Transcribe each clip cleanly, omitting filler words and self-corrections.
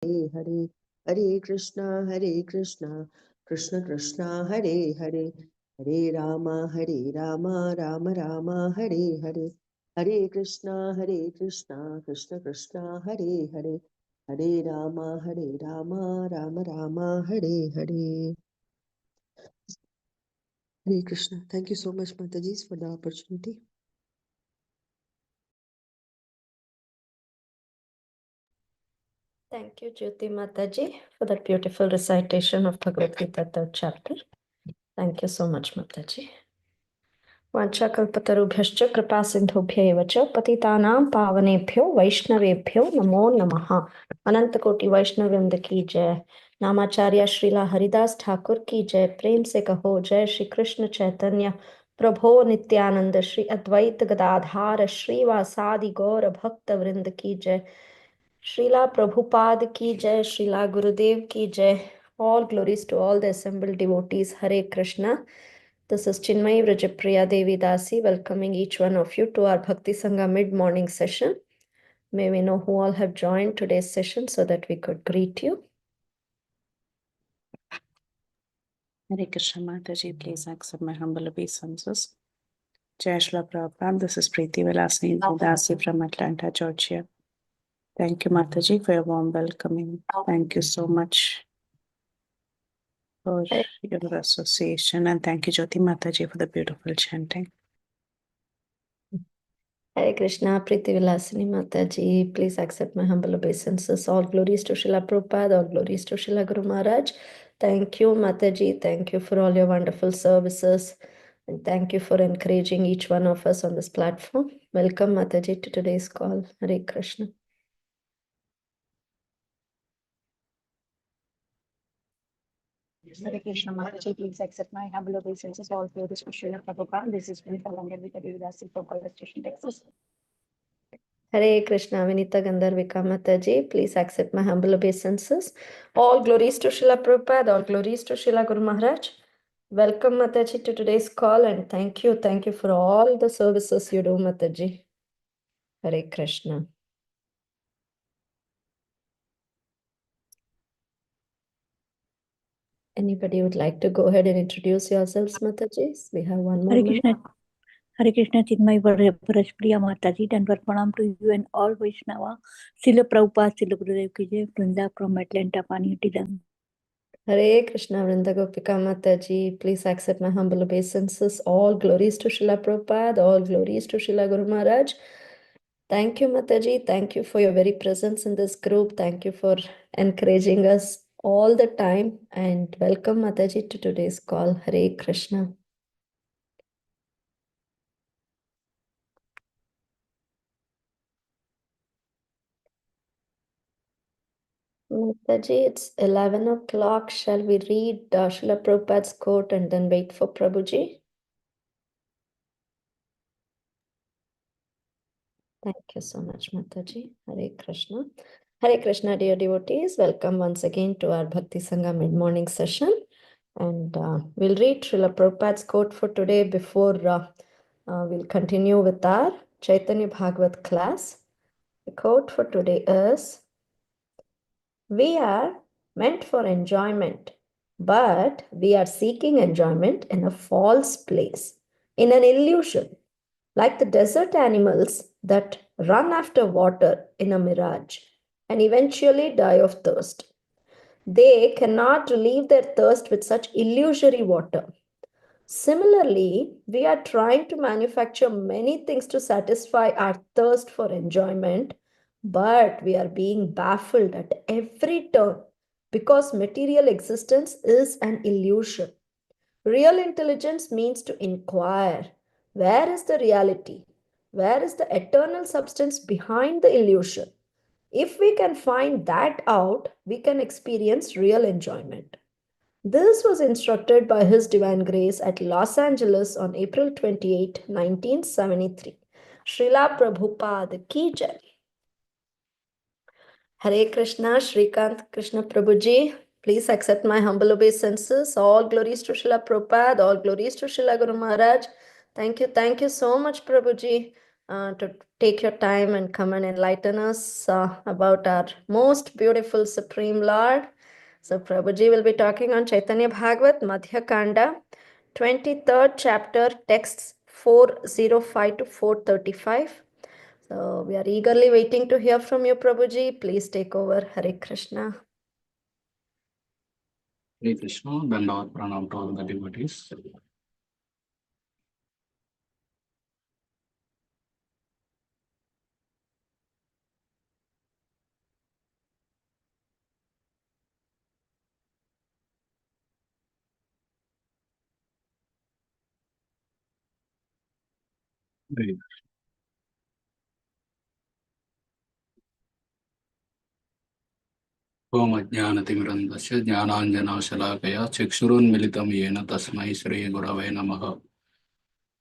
Hare, Hare Krishna, Krishna Krishna, Hare Hare, Hare Rama, Rama Rama, Hare Hare, Hare Krishna, Krishna Krishna, Hare Hare, Hare Rama, Rama Rama, Hare Hare. Hare Krishna. Thank you so much, Mataji, for the opportunity. Thank you, Jyoti Mataji, for that beautiful recitation of Bhagavad Gita, 3rd chapter. Thank you so much, Mataji. Vanchakalpatarubhyascha kripa sindhubhya cha patitanam pavanebhyo vaishnavebhyo namo namaha. Anantakoti Vaishnavrinda ki jai. Namacharya Srila Haridas Thakur ki jai. Prem se kaho jai Shri Krishna Chaitanya Prabhu Nityananda Shri Advaita Gadadhara Shri Vasadi Gaura Bhakta Vrinda ki jai. Srila Prabhupad ki jai, Srila Gurudev ki jai. All glories to all the assembled devotees. Hare Krishna. This is Cinmayi Vrajapriya Devi Dasi welcoming each one of you to our Bhakti Sanga mid-morning session. May we know who all have joined today's session so that we could greet you. Hare Krishna Mataji, please accept my humble obeisances. Jai Srila Prabhupada, this is Preeti Vilasini Dasi from Atlanta, Georgia. Thank you, Mataji, for your warm welcoming. Thank you so much for your association, and thank you, Jyoti Mataji, for the beautiful chanting. Hare Krishna, Preeti Vilasini Mataji, please accept my humble obeisances. All glories to Srila Prabhupada, all glories to Srila Guru Maharaj. Thank you, Mataji. Thank you for all your wonderful services. And thank you for encouraging each one of us on this platform. Welcome, Mataji, to today's call. Hare Krishna. Hare Krishna Mataji, please accept my humble obeisances. All glories to Srila Prabhupada. This is Vinita Gandharvika Devadasi from College Station, Texas. Hare Krishna, Vinita Gandharvika Mataji, please accept my humble obeisances. All glories to Srila Prabhupada, all glories to Srila Guru Maharaj. Welcome, Mataji, to today's call, and thank you for all the services you do, Mataji. Hare Krishna. Anybody would like to go ahead and introduce yourselves, Mataji? We have one more minute. Hare Krishna, Cinmayi Mataji, Mataji, Dandavat Pranam to you and all Vaishnava. Srila Prabhupada, Srila Gurudev ki jai, Vrinda from Atlanta, Paniyati. Hare Krishna, Vrinda Gopika Mataji, please accept my humble obeisances. All glories to Srila Prabhupada, all glories to Srila Guru Maharaj. Thank you, Mataji. Thank you for your very presence in this group. Thank you for encouraging us all the time. And welcome, Mataji, to today's call. Hare Krishna. Mataji, it's 11 o'clock. Shall we read Srila Prabhupada's quote and then wait for Prabhuji? Thank you so much, Mataji. Hare Krishna. Hare Krishna, dear devotees. Welcome once again to our Bhakti Sanga mid-morning session. And we'll read Srila Prabhupada's quote for today before we'll continue with our Chaitanya Bhagavad class. The quote for today is, "We are meant for enjoyment, but we are seeking enjoyment in a false place, in an illusion, like the desert animals that run after water in a mirage and eventually die of thirst. They cannot relieve their thirst with such illusory water. Similarly, we are trying to manufacture many things to satisfy our thirst for enjoyment, but we are being baffled at every turn because material existence is an illusion. Real intelligence means to inquire, where is the reality? Where is the eternal substance behind the illusion? If we can find that out, we can experience real enjoyment." This was instructed by His Divine Grace at Los Angeles on April 28, 1973. Srila Prabhupada ki jai. Hare Krishna, Srikanth Krishna Prabhuji, please accept my humble obeisances. All glories to Srila Prabhupada, all glories to Srila Guru Maharaj. Thank you so much, Prabhuji, to take your time and come and enlighten us about our most beautiful Supreme Lord. So Prabhuji will be talking on Chaitanya Bhagavad Madhya khanda 23rd chapter, texts 405 to 435. So we are eagerly waiting to hear from you, Prabhuji. Please take over. Hare Krishna. Hare Krishna, Dandavat Pranam to all the devotees. Hare Om Ajnanatimirandasya Jnananjanashalakaya Chikshurunmilitam Yena Tasmai Shri Gurave Namaha.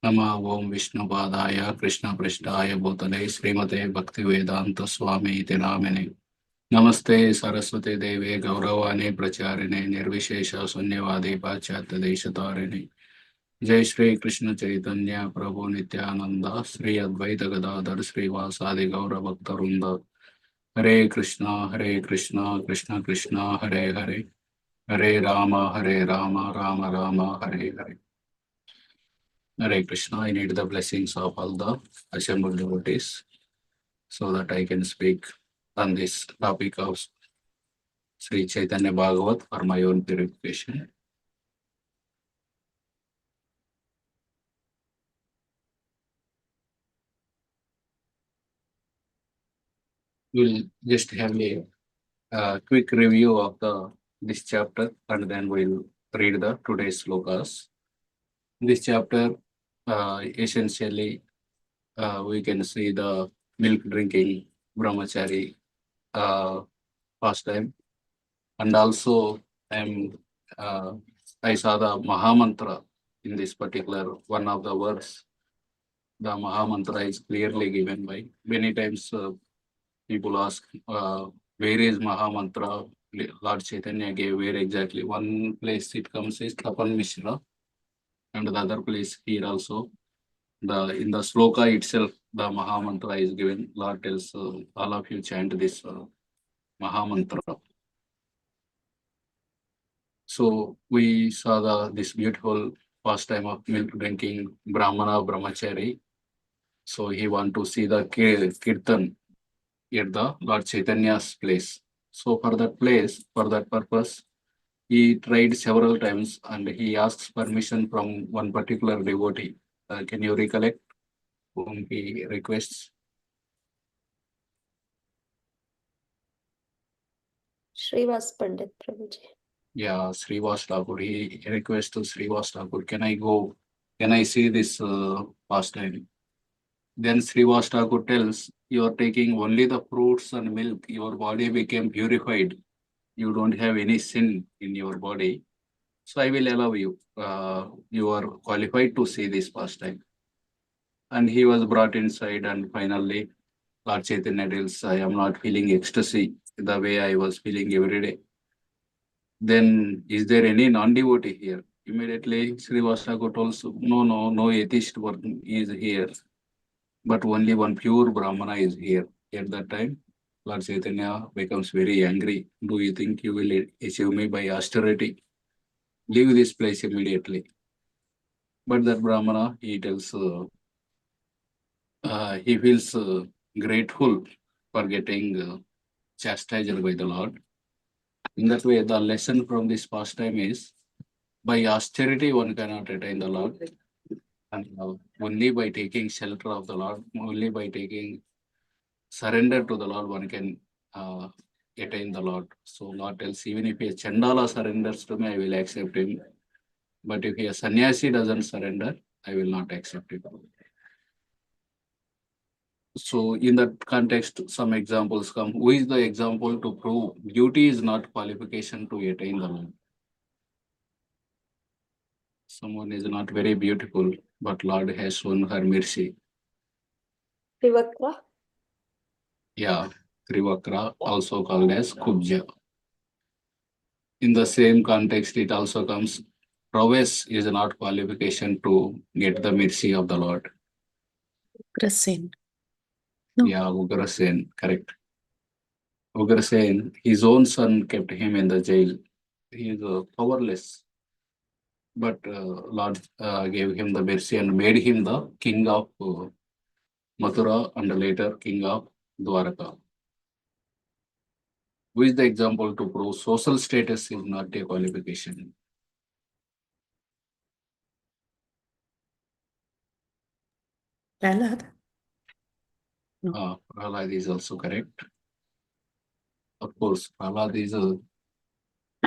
Nama Om Vishnu Padaya Krishna Prishtaya Bhutale Srimate Bhakti Vedanta Swami Iti Namine. Namaste Saraswati Deve Gauravane Pracharine Nirvishesha Sunyavadi Pachatya Deshatarine. Jai Shri Krishna Chaitanya Prabhu Nityananda Sri Advaita Gadadhar Sri Vasadi Gaura Bhaktarunda. Hare Krishna Krishna Krishna Hare Hare Hare Rama Rama Rama Hare Hare. Hare Krishna. I need the blessings of all the assembled devotees so that I can speak on this topic of Sri Chaitanya Bhagavat for my own purification. We'll just have a quick review of this chapter and then we'll read the today's slokas. This chapter essentially we can see the milk drinking brahmachari pastime, and also I saw the Maha mantra in this particular one of the words. The Maha mantra is clearly given by many times. People ask where is Maha mantra? Lord Chaitanya gave where exactly. One place it comes is Tapan Mishra, and the other place here also. In the sloka itself, the Maha mantra is given. Lord tells all of you chant this Maha mantra. So we saw this beautiful pastime of milk drinking Brahmana Brahmachari. So he want to see the kirtan at the Lord Chaitanya's place. So for that purpose, he tried several times and he asks permission from one particular devotee. Can you recollect whom he requests? Srivas Pandit, Prabhuji. Yeah, Srivas Thakur. He requests to Srivas Thakur, can I go? Can I see this pastime? Then Srivas Thakur tells, you are taking only the fruits and milk. Your body became purified. You don't have any sin in your body. So I will allow you. You are qualified to see this pastime. And he was brought inside, and finally, Lord Chaitanya tells, I am not feeling ecstasy the way I was feeling every day. Then is there any non-devotee here? Immediately Srivas Thakur tells, no atheist one is here, but only one pure Brahmana is here. At that time, Lord Chaitanya becomes very angry. Do you think you will achieve me by austerity? Leave this place immediately. But that Brahmana, he tells, he feels grateful for getting chastised by the Lord. In that way, the lesson from this pastime is, by austerity one cannot attain the Lord, and only by taking shelter of the Lord, only by taking surrender to the Lord, one can attain the Lord. So Lord tells, even if a Chandala surrenders to me, I will accept him. But if a sannyasi doesn't surrender, I will not accept it. So in that context, some examples come. Who is the example to prove beauty is not qualification to attain the Lord? Someone is not very beautiful, but Lord has shown her mercy. Trivakra. Yeah, Trivakra, also called as Kubja. In the same context, it also comes, prowess is not qualification to get the mercy of the Lord. Grasin. No. Yeah, Ugrasen, correct. Ugrasen, his own son kept him in the jail. He is powerless. But Lord gave him the mercy and made him the king of Mathura and later king of Dwaraka. Who is the example to prove social status is not a qualification? Prahlad? Prahlad is also correct. Of course, Prahlad is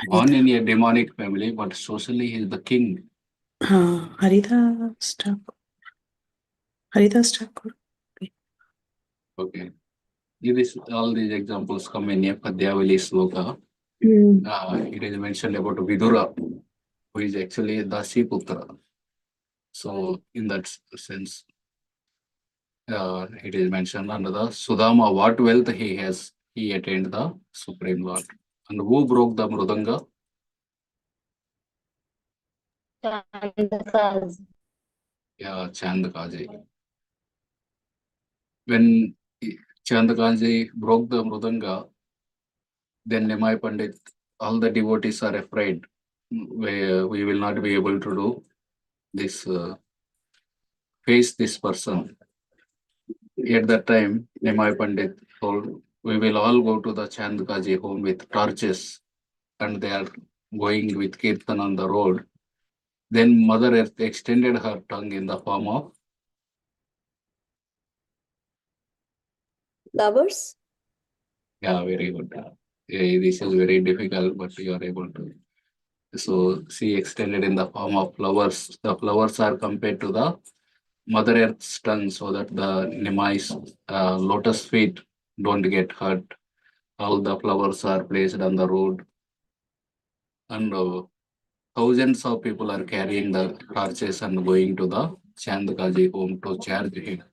born in a demonic family, but socially he is the king. Haridas Thakur. Haridas Thakur. Okay. All these examples come in a Padyavali sloka. It is mentioned about Vidura, who is actually Dasi Putra. So, in that sense, it is mentioned under the Sudama, what wealth he has, he attained the Supreme Lord. And who broke the Mrudanga? Yeah, Chandkaji. When Chandkaji broke the Mrudanga, then Nimai Pandit, all the devotees are afraid. We will not be able to do this, face this person. At that time, Nimai Pandit told, we will all go to the Chandkaji home with torches, and they are going with Kirtan on the road. Then Mother Earth extended her tongue in the form of Lovers? Yeah, very good. This is very difficult, but you are able to. So she extended in the form of flowers. The flowers are compared to the Mother Earth's tongue, so that the Nimai's lotus feet don't get hurt. All the flowers are placed on the road, and thousands of people are carrying the torches and going to the Chandkaji home to charge him.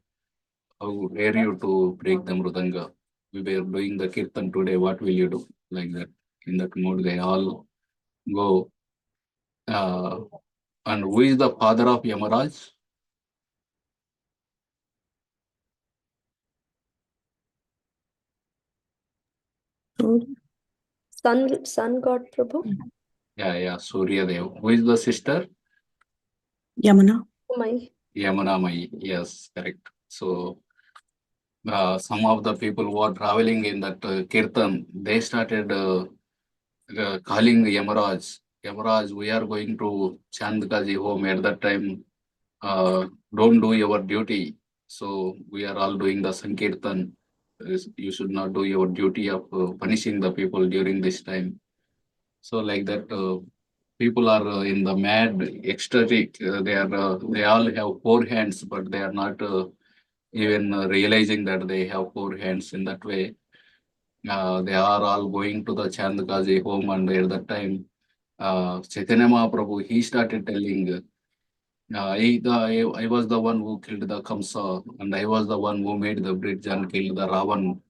How dare you to break the Mrudanga? We were doing the Kirtan today, what will you do? Like that. In that mode, they all go. And who is the father of Yamaraj? Sun god Prabhu? Yeah, Surya Dev. Who is the sister? Yamuna. Yamuna Mai. Yes, correct. So, some of the people who are traveling in that Kirtan, they started calling Yamaraj. Yamaraj, we are going to Chandkaji home at that time. Don't do your duty. So we are all doing the Sankirtan. You should not do your duty of punishing the people during this time. So like that, people are in the mad, ecstatic. They all have four hands, but they are not even realizing that they have four hands in that way. They are all going to the Chandkaji home, and at that time, Chaitanya Mahaprabhu, he started telling, I was the one who killed the Kamsa, and I was the one who made the bridge and killed the Ravan,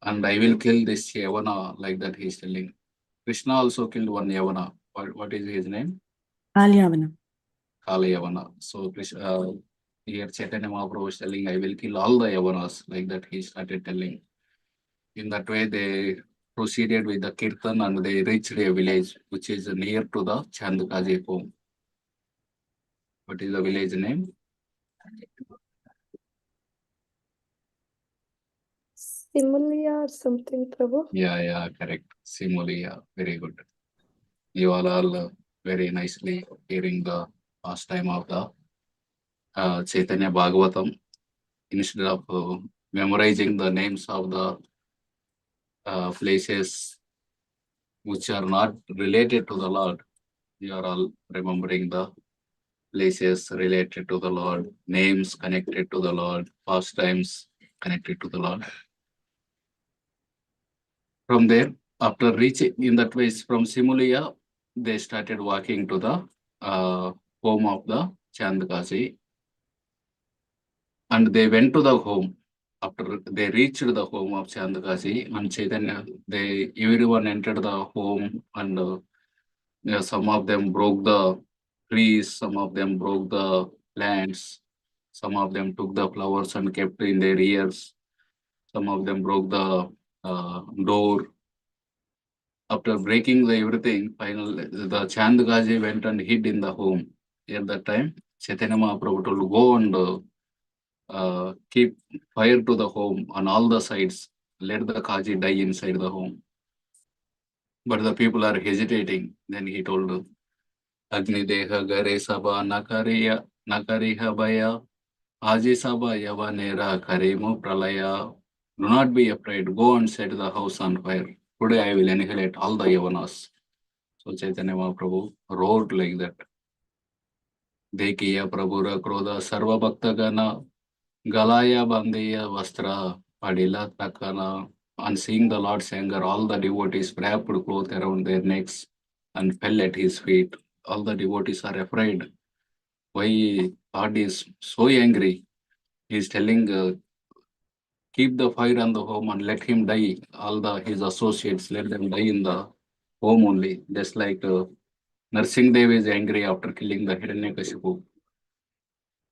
and I will kill this Yavana, like that he's telling. Krishna also killed one Yavana. What is his name? Alyavana. Kala Yavana. So here Chaitanya Mahaprabhu is telling, I will kill all the Yavanas, like that he started telling. In that way, they proceeded with the Kirtan and they reached a village which is near to the Chandkaji home. What is the village name? Simulia or something, Prabhu? Yeah, correct. Simulia, very good. You all are very nicely hearing the pastime of the Chaitanya Bhagavatam. Instead of memorizing the names of the places which are not related to the Lord, you are all remembering the places related to the Lord, names connected to the Lord, pastimes connected to the Lord. From there, after reaching in that place from Simulia, they started walking to the home of the Chandkaji. And they went to the home. After they reached the home of Chandkaji and Chaitanya, everyone entered the home, and some of them broke the trees, some of them broke the plants, some of them took the flowers and kept in their ears. Some of them broke the door. After breaking the everything, finally the Chandkaji went and hid in the home. At that time, Chaitanya Mahaprabhu told, go and keep fire to the home on all the sides. Let the Kaji die inside the home. But the people are hesitating. Then he told, Agni Deha Gare Sabha Nakariha Baya Aji Sabha Yavanera Karimu Pralaya. Do not be afraid. Go and set the house on fire. Today I will annihilate all the Yavanas. So Chaitanya Mahaprabhu roared like that. Dekiya Prabhura Krodha Sarva Bhaktagana Galaya Bandiya Vastra Padila Takana. On seeing the Lord's anger, all the devotees wrapped cloth around their necks and fell at his feet. All the devotees are afraid. Why God is so angry? He is telling, keep the fire on the home and let him die. All his associates, let them die in the home only. Just like Narsingh Dev is angry after killing the Hiranyakashipu.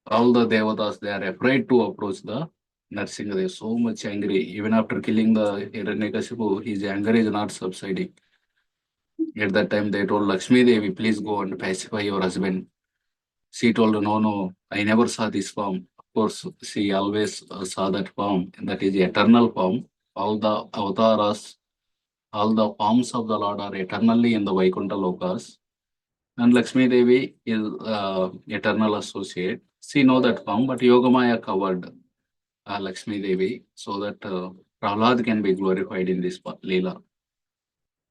All the devatas, they are afraid to approach the Narsingh Dev. So much angry. Even after killing the Hiranyakashipu, his anger is not subsiding. At that time, they told Lakshmi Devi, please go and pacify your husband. She told, no, I never saw this form. Of course, she always saw that form. That is the eternal form. All the avatars, all the forms of the Lord are eternally in the Vaikuntha Lokas. And Lakshmi Devi is eternal associate. She know that form, but Yogamaya covered Lakshmi Devi so that Prahlad can be glorified in this Leela.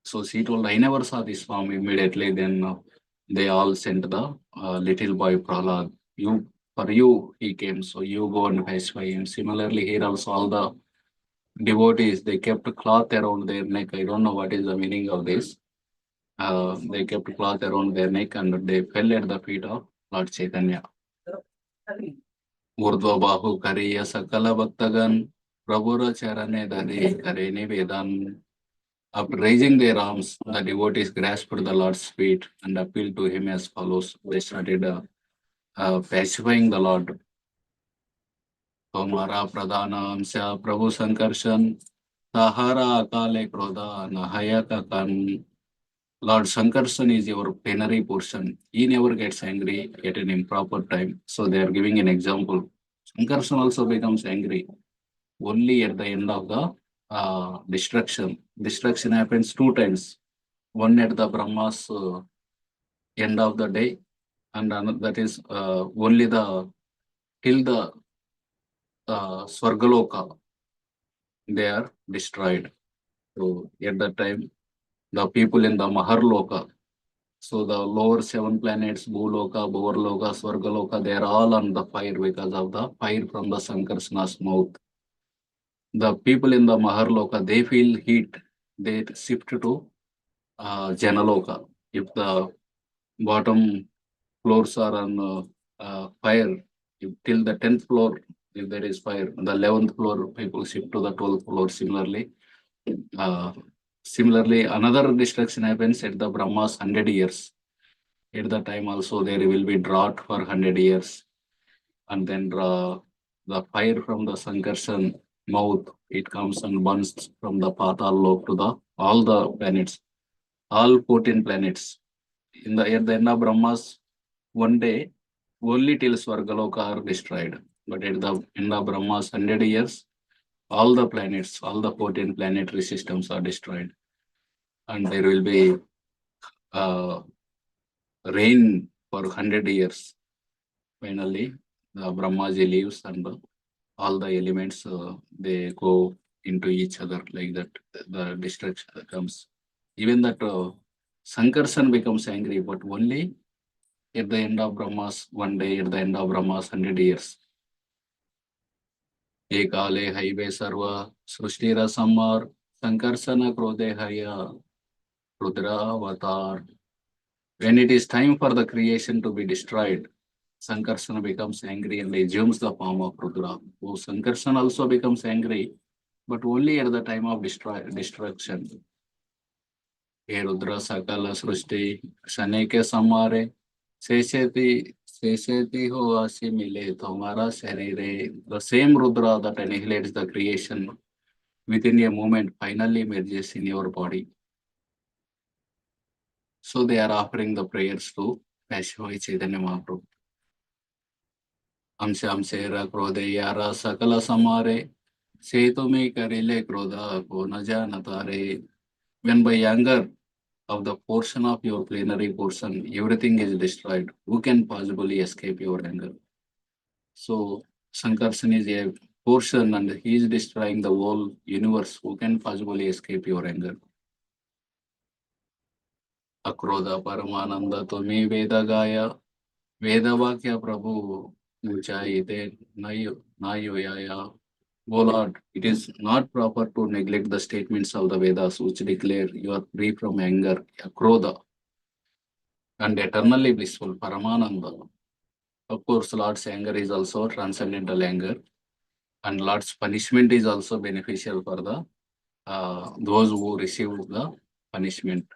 So she told, I never saw this form. Immediately then they all sent the little boy Prahlad. For you he came, so you go and pacify him. Similarly, here also all the devotees, they kept a cloth around their neck. I don't know what is the meaning of this. They kept a cloth around their neck and they fell at the feet of Lord Chaitanya. Urdhva Bahu Kariya Sakala Bhaktagan Prabhura Charane Dade Karene Vedan. After raising their arms, the devotees grasped the Lord's feet and appealed to him as follows. They started pacifying the Lord. Tomara Pradhana Amsya Prabhu Sankarshan Sahara Akale Krodha Nahaya Kakan. Lord Sankarshan is your plenary portion. He never gets angry at an improper time. So they are giving an example. Sankarshan also becomes angry only at the end of the destruction. Destruction happens 2 times. One at the Brahma's end of the day, and another, that is only till the Swargaloka, they are destroyed. So at that time, the people in the Maharloka, so the lower 7 planets, Bhuloka, Bhuvarloka, Swargaloka, they are all on the fire because of the fire from the Sankarsana's mouth. The people in the Maharloka, they feel heat. They shift to Janaloka. If the bottom floors are on fire, till the 10th floor, if there is fire, the 11th floor, people shift to the 12th floor. Similarly, another destruction happens at the Brahma's 100 years. At the time also there will be drought for 100 years. And then the fire from the Sankarshan mouth, it comes and burns from the Patal Lok to all the planets, all 14 planets. At the end of Brahma's one day, only till Swargaloka are destroyed. But at the end of Brahma's 100 years, all the planets, all the 14 planetary systems are destroyed. And there will be rain for 100 years. Finally, the Brahmaji leaves and all the elements, they go into each other like that. The destruction comes. Even that Sankarshan becomes angry, but only at the end of Brahma's one day, at the end of Brahma's 100 years. Ekale Haive Sarva Srushtira Samar Sankarsana Krode Haya Rudra Avatar. When it is time for the creation to be destroyed, Sankarsana becomes angry and assumes the form of Rudra. So Sankarsana also becomes angry, but only at the time of destruction. He Rudra Sakala Srushti Shaneke Samare Seseti ho asi mile tomara sharire. The same Rudra that annihilates the creation within a moment finally merges in your body. So they are offering the prayers to Chaitanya Mahaprabhu. Amse amsera krode yara sakala samare setu me karile kroda ko na janatare. When by anger of the portion of your plenary portion, everything is destroyed, who can possibly escape your anger? So Sankarshan is a portion and he is destroying the whole universe. Who can possibly escape your anger? Akroda Paramananda Tomi Veda Gaya Vedavakya Prabhu Muchayite Nayoyaya. O Lord, it is not proper to neglect the statements of the Vedas which declare you are free from anger, Akroda, and eternally blissful, Paramananda. Of course, Lord's anger is also transcendental anger, and Lord's punishment is also beneficial for the those who receive the punishment.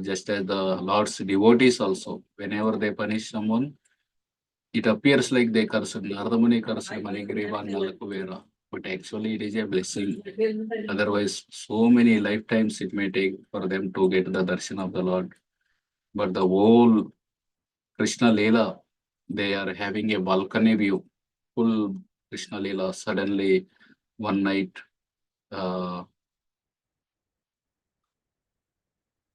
Just as the Lord's devotees also, whenever they punish someone, it appears like they cursed Nardamuni cursed Manigreva Nalakuvera, but actually it is a blessing. Otherwise, so many lifetimes it may take for them to get the darshan of the Lord. But the whole Krishna Leela, they are having a balcony view, full Krishna Leela. Suddenly, one night,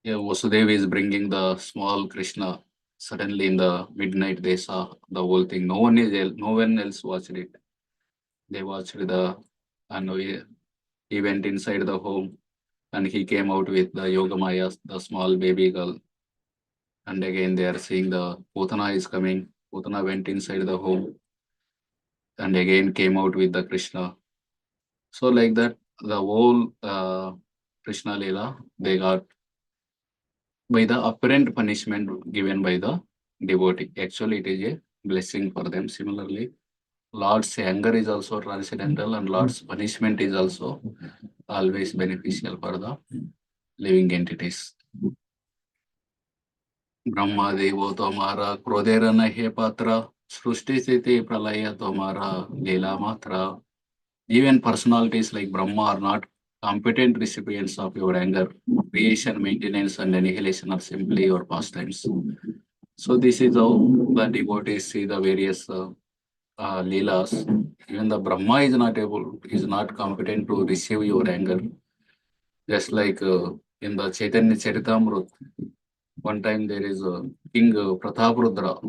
Vasudev is bringing the small Krishna. Suddenly, in the midnight, they saw the whole thing. No one else watched it. They watched and he went inside the home, and he came out with the Yogamaya, the small baby girl. And again, they are seeing the Putana is coming. Putana went inside the home, and again came out with the Krishna. So like that, the whole Krishna Leela, they got by the apparent punishment given by the devotee. Actually, it is a blessing for them. Similarly, Lord's anger is also transcendental, and Lord's punishment is also always beneficial for the living entities. Brahma Devo Tomara, Krodera Nahe Patra, Srushti Sthiti Pralaya Tomara, Leela Matra. Even personalities like Brahma are not competent recipients of your anger. Creation, maintenance, and annihilation are simply your pastimes. So this is how the devotees see the various leelas. Even the Brahma is not competent to receive your anger. Just like in the Chaitanya Charitamrita, one time there is a King Prataprudra.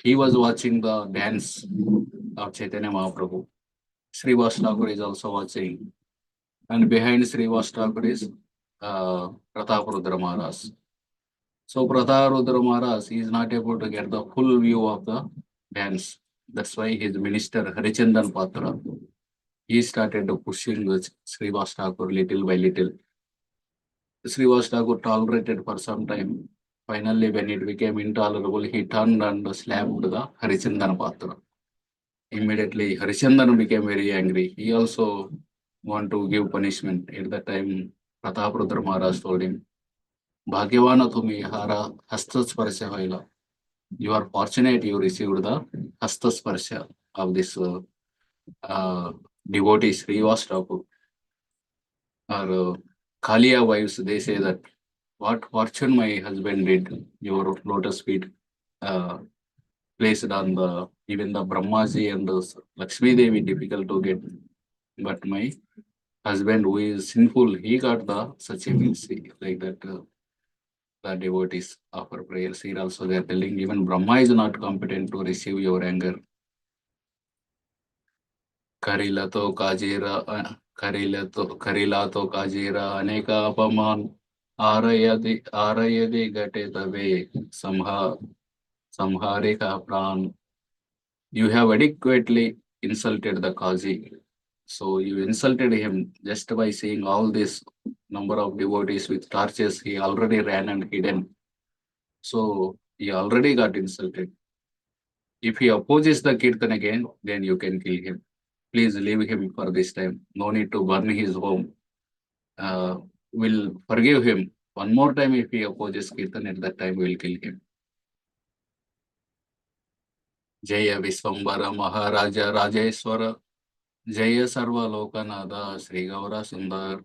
He was watching the dance of Chaitanya Mahaprabhu. Srivas Thakur is also watching. And behind Srivas Thakur is Prataprudra Maharaj. So Prataprudra Maharaj is not able to get the full view of the dance. That's why his minister Harichandan Patra, he started pushing Srivas Thakur little by little. Srivas Thakur tolerated for some time. Finally, when it became intolerable, he turned and slapped the Harichandan Patra. Immediately, Harichandan became very angry. He also wanted to give punishment. At that time, Prataprudra Maharaj told him, Bhagavana Tumi Hara Hastasparsha Hoila. You are fortunate you received the Hastasparsha of this devotee Srivas Thakur. Or Kaliya wives, they say that, what fortune my husband did, your lotus feet placed on the, even the Brahmaji and the Lakshmi Devi difficult to get. But my husband who is sinful, he got the such a mercy. Like that, the devotees offer prayers. Here also they are telling even Brahma is not competent to receive your anger. Karilato Kajira, Karilato Kajira, Aneka Apaman, Arayadi Gate Tave, Samharika Pran. You have adequately insulted the Kazi. So you insulted him just by seeing all this number of devotees with torches. He already ran and hidden. So he already got insulted. If he opposes the Kirtan again, then you can kill him. Please leave him for this time. No need to burn his home. We'll forgive him. One more time if he opposes Kirtan, at that time we'll kill him. Jaya Visvambara Maharaja Rajeswara Jaya Sarva Lokanada Sri Gaura Sundar.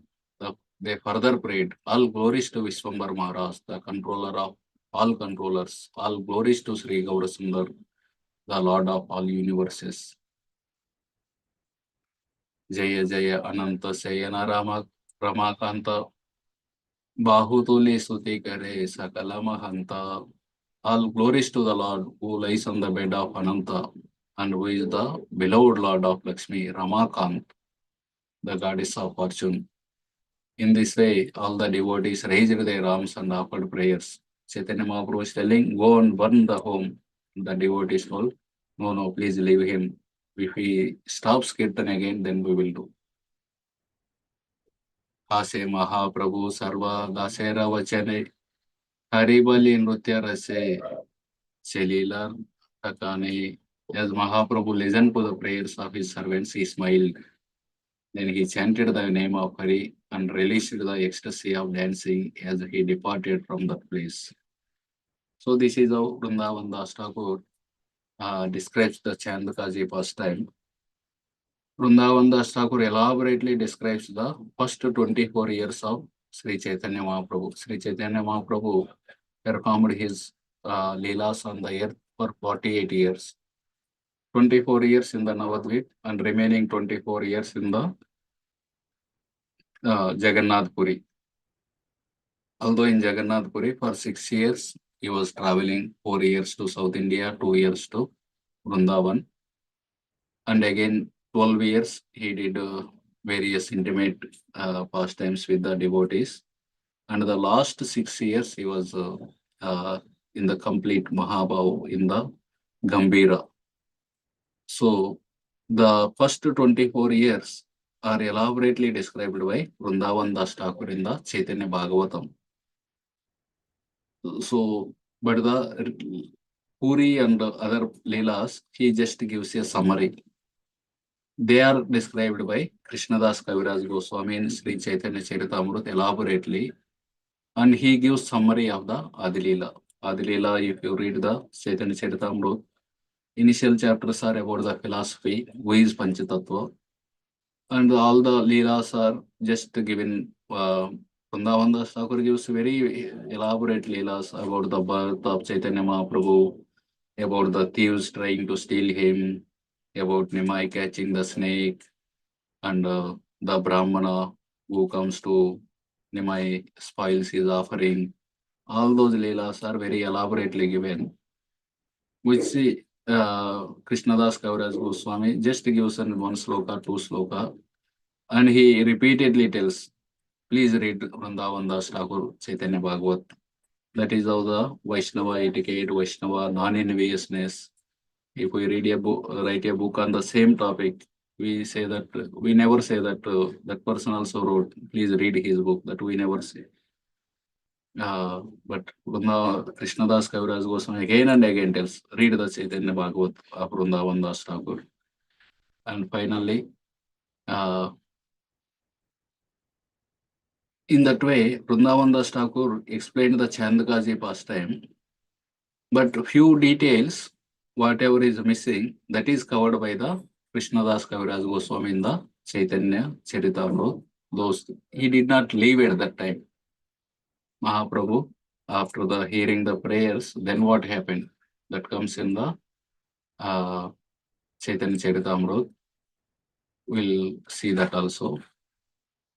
They further prayed, all glories to Vishwambar Maharaj, the controller of all controllers, all glories to Sri Gaura Sundar, the Lord of all universes. Jaya Jaya Ananta Sayana Ramakanta Bahutuli Suti Kare Sakala Mahanta. All glories to the Lord who lies on the bed of Ananta and who is the beloved Lord of Lakshmi, Ramakant, the goddess of fortune. In this way, all the devotees raised their arms and offered prayers. Chaitanya Mahaprabhu is telling, go and burn the home. The devotees told, no, please leave him. If he stops kirtan again, then we will do. Hase Mahaprabhu Sarva Dasera Vachane Haribali Nrutya Rase Chelila Takane. As Mahaprabhu listened to the prayers of his servants, he smiled. Then he chanted the name of Hari and released the ecstasy of dancing as he departed from that place. So this is how Vrindavan Das Thakur describes the Chandkaji pastime. Vrindavan Das Thakur elaborately describes the first 24 years of Sri Chaitanya Mahaprabhu. Sri Chaitanya Mahaprabhu performed his leelas on the earth for 48 years. 24 years in the Navadvip and remaining 24 years in the Jagannath Puri. Although in Jagannath Puri for 6 years, he was traveling 4 years to South India, 2 years to Vrindavan. And again, 12 years, he did various intimate pastimes with the devotees. And the last 6 years, he was in the complete Mahabhav in the Gambhira. So the first 24 years are elaborately described by Vrindavan Das Thakur in the Chaitanya Bhagavatam. So, but the Puri and other Leelas, he just gives a summary. They are described by Krishnadas Kaviraj Goswami in Sri Chaitanya Charitamrita elaborately, and he gives summary of the Adilila. Adilila, if you read the Chaitanya Charitamrita, initial chapters are about the philosophy, who is Panchatattva, and all the Leelas are just given. Vrindavan Das Thakur gives very elaborate Leelas about the birth of Chaitanya Mahaprabhu, about the thieves trying to steal him, about Nimai catching the snake, and the Brahmana who comes to Nimai spoils his offering. All those Leelas are very elaborately given, which Krishnadas Kaviraj Goswami just gives in one sloka, two sloka, and he repeatedly tells, please read Vrindavan Das Thakur Chaitanya Bhagavat. That is how the Vaishnava etiquette, Vaishnava non-enviousness. If we read a book, write a book on the same topic, we say that we never say that that person also wrote. Please read his book. That we never say. But Krishnadas Kaviraj Goswami again and again tells, read the Chaitanya Bhagavat of Vrindavan Das Thakur. And finally, in that way, Vrindavan Das Thakur explained the Chandkaji pastime, but few details, whatever is missing, that is covered by the Krishnadas Kaviraj Goswami in the Chaitanya Charitamrita. Those he did not leave at that time. Mahaprabhu, after the hearing the prayers, then what happened? That comes in the Chaitanya Charitamrita. We'll see that also.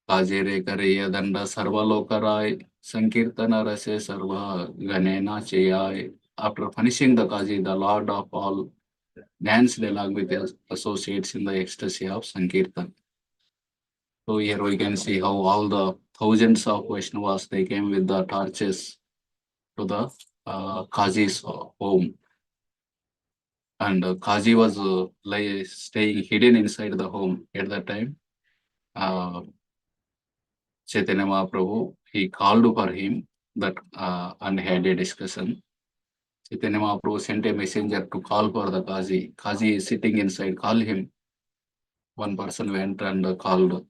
Kajere Kareya Danda Sarva Lokarai Sankirtana Rase Sarva Ganena Cheyai. After finishing the Kaji, the Lord of all danced along with his associates in the ecstasy of Sankirtan. So here we can see how all the thousands of Vaishnavas, they came with the torches to the Kaji's home. And Kaji was staying hidden inside the home at that time. Chaitanya Mahaprabhu, he called for him that and had a discussion. Chaitanya Mahaprabhu sent a messenger to call for the Kaji. Kaji is sitting inside, call him. One person went and called.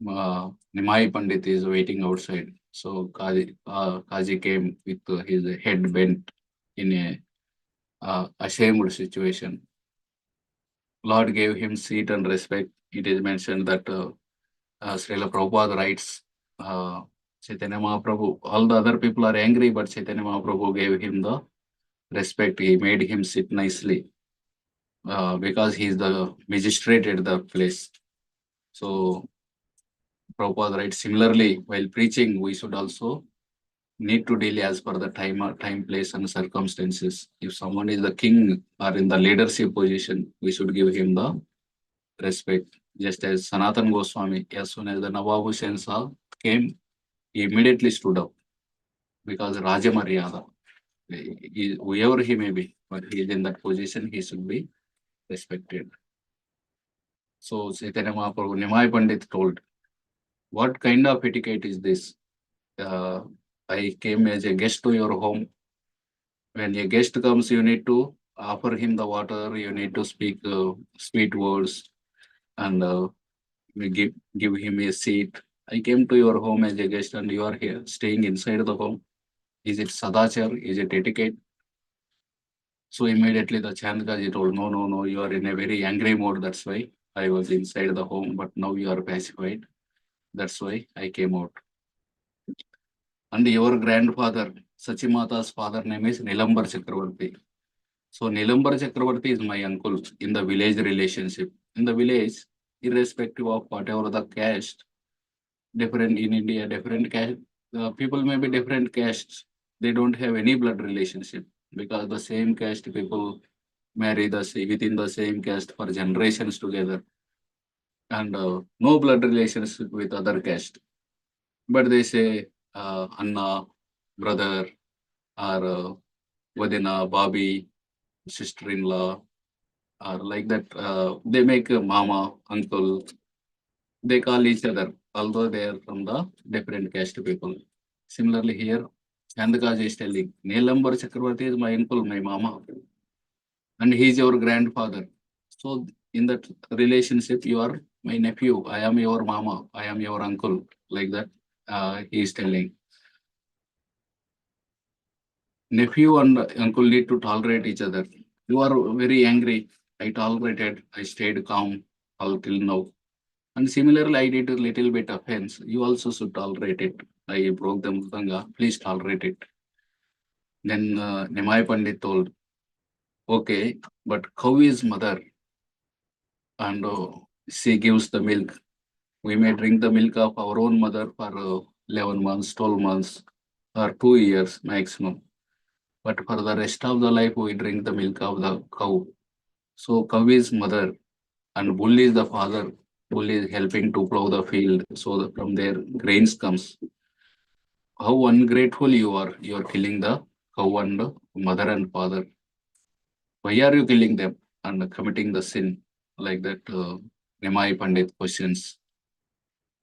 Nimai Pandit is waiting outside. So Kaji came with his head bent in a ashamed situation. Lord gave him seat and respect. It is mentioned that Srila Prabhupada writes, Chaitanya Mahaprabhu, all the other people are angry, but Chaitanya Mahaprabhu gave him the respect. He made him sit nicely because he is the magistrate at the place. So Prabhupada writes, similarly, while preaching, we should also need to deal as per the time, place, and circumstances. If someone is the king or in the leadership position, we should give him the respect. Just as Sanatan Goswami, as soon as the Nawab Hussain Shah came, he immediately stood up because Raja Maryada, whoever he may be, but he is in that position, he should be respected. So Chaitanya Mahaprabhu, Nimai Pandit told, what kind of etiquette is this? I came as a guest to your home. When a guest comes, you need to offer him the water, you need to speak sweet words, and give him a seat. I came to your home as a guest and you are here staying inside the home. Is it sadachar? Is it etiquette? So immediately the Chandkaji told, no, you are in a very angry mode. That's why I was inside the home, but now you are pacified. That's why I came out. And your grandfather, Sachimata's father name is Nilambar Chakravarti. So Nilambar Chakravarti is my uncle in the village relationship. In the village, irrespective of whatever the caste, different in India, different caste, people may be different castes. They don't have any blood relationship because the same caste people marry within the same caste for generations together, and no blood relationship with other caste. But they say Anna, brother, or Vadina, Babi, sister-in-law, or like that. They make a mama, uncle. They call each other, although they are from the different caste people. Similarly, here, Chandkaji is telling, Neelambar Chakravarti is my uncle, my mama, and he is your grandfather. So, in that relationship, you are my nephew, I am your mama, I am your uncle, like that. He is telling. Nephew and uncle need to tolerate each other. You are very angry. I tolerated. I stayed calm till now. And similarly, I did a little bit offense. You also should tolerate it. I broke the Mutanga. Please tolerate it. Then Nimai Pandit told, okay, but cow is mother and she gives the milk. We may drink the milk of our own mother for 11 months, 12 months, or 2 years maximum. But for the rest of the life, we drink the milk of the cow. So cow is mother and bull is the father. Bull is helping to plow the field so that from there grains comes. How ungrateful you are. You are killing the cow and mother and father. Why are you killing them and committing the sin? Like that, Nimai Pandit questions.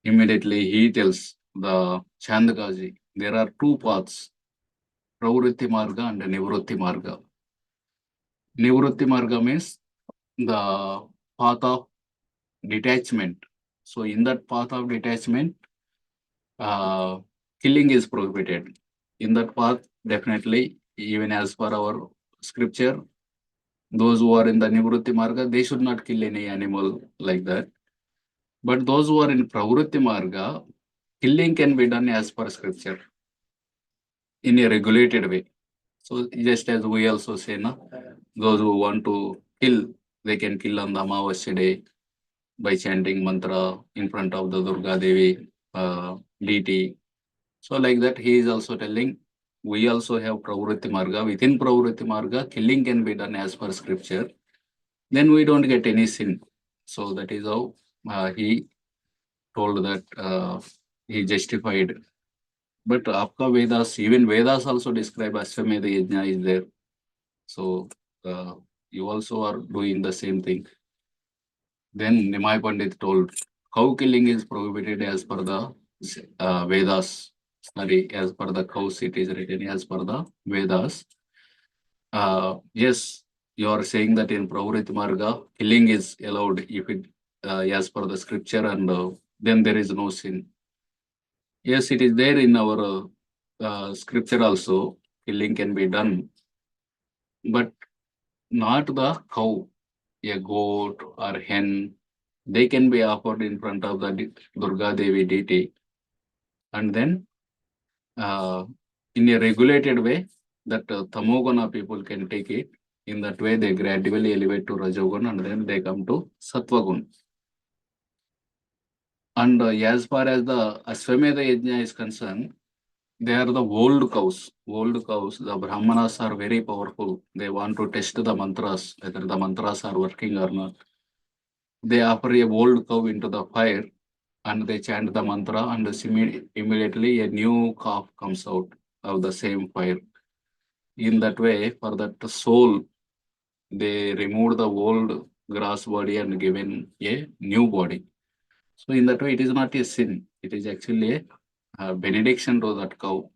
Immediately he tells the Chandkaji, there are two paths, Pravritti Marga and Nivrutti Marga. Nivrutti Marga means the path of detachment. So in that path of detachment, killing is prohibited. In that path, definitely, even as per our scripture, those who are in the Nivrutti Marga, they should not kill any animal like that. But those who are in Pravritti Marga, killing can be done as per scripture in a regulated way. So just as we also say, those who want to kill, they can kill on the Amavasya day by chanting mantra in front of the Durga Devi deity. So like that, he is also telling, we also have Pravritti Marga. Within Pravritti Marga, killing can be done as per scripture. Then we don't get any sin. So that is how he told that he justified. But Apka Vedas, even Vedas also describe Ashwamedha Yajna is there. So you also are doing the same thing. Then Nimai Pandit told, cow killing is prohibited as per the Vedas. Sorry, as per the cows, it is written as per the Vedas. Yes, you are saying that in Pravritti Marga, killing is allowed if it as per the scripture, and then there is no sin. Yes, it is there in our scripture also, killing can be done, but not the cow. a goat or hen, they can be offered in front of the Durga Devi deity. And then in a regulated way, that Tamoguna people can take it. In that way, they gradually elevate to Rajogun and then they come to Sattvagun. And as far as the Ashwamedha Yajna is concerned, they are the old cows. Old cows, the Brahmanas are very powerful. They want to test the mantras, whether the mantras are working or not. They offer a old cow into the fire and they chant the mantra, and immediately a new calf comes out of the same fire. In that way, for that soul, they removed the old grass body and given a new body. So in that way, it is not a sin. It is actually a benediction to that cow.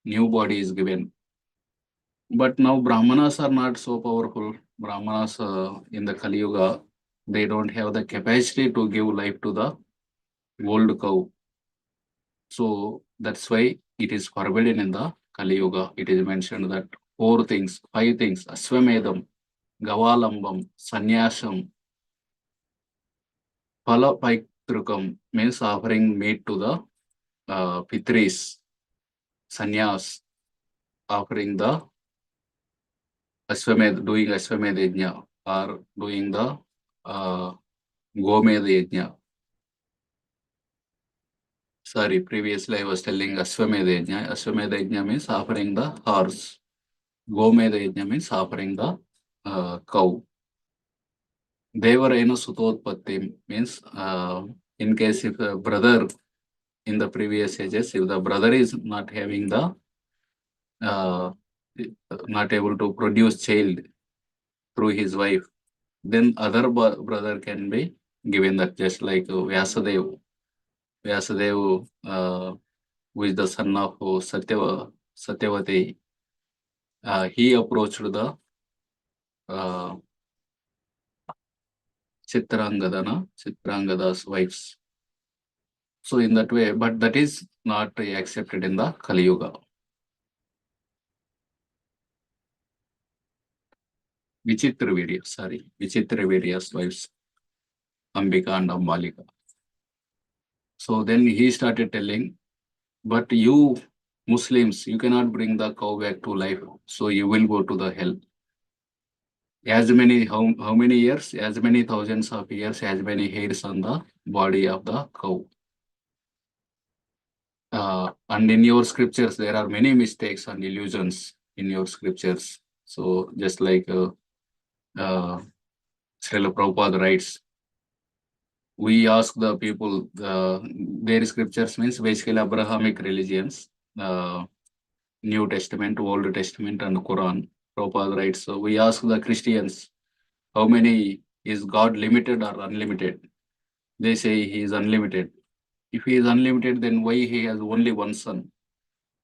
New body is given. But now Brahmanas are not so powerful. Brahmanas in the Kali Yuga, they don't have the capacity to give life to the old cow. So that's why it is forbidden in the Kali Yuga. It is mentioned that 5 things, Aswamedham, Gavalambam, Sannyasam, Palapaitrukam means offering meat to the Pitris, Sannyas, offering the doing Ashwamedha Yajna or doing the Gomedha Yajna. Sorry, previously I was telling Ashwamedha Yajna. Ashwamedha Yajna means offering the horse. Gomedha Yajna means offering the cow. Devarena Sutotpatti means in case if a brother in the previous ages, if the brother is not having the not able to produce child through his wife, then other brother can be given that, just like Vyasadeva. Vyasadeva, who is the son of Satyavati, he approached the Chitrangada's wives. So in that way, but that is not accepted in the Kali Yuga. Vichitra Virya's wives, Ambika and Ambalika. So then he started telling, but you Muslims, you cannot bring the cow back to life, so you will go to the hell. As many, how many years? As many thousands of years, as many hairs on the body of the cow. And in your scriptures, there are many mistakes and illusions in your scriptures. So just like Srila Prabhupada writes, we ask the people, their scriptures means basically Abrahamic religions, New Testament, Old Testament, and Quran. Prabhupada writes, so we ask the Christians, how many is God limited or unlimited? They say he is unlimited. If he is unlimited, then why he has only one son?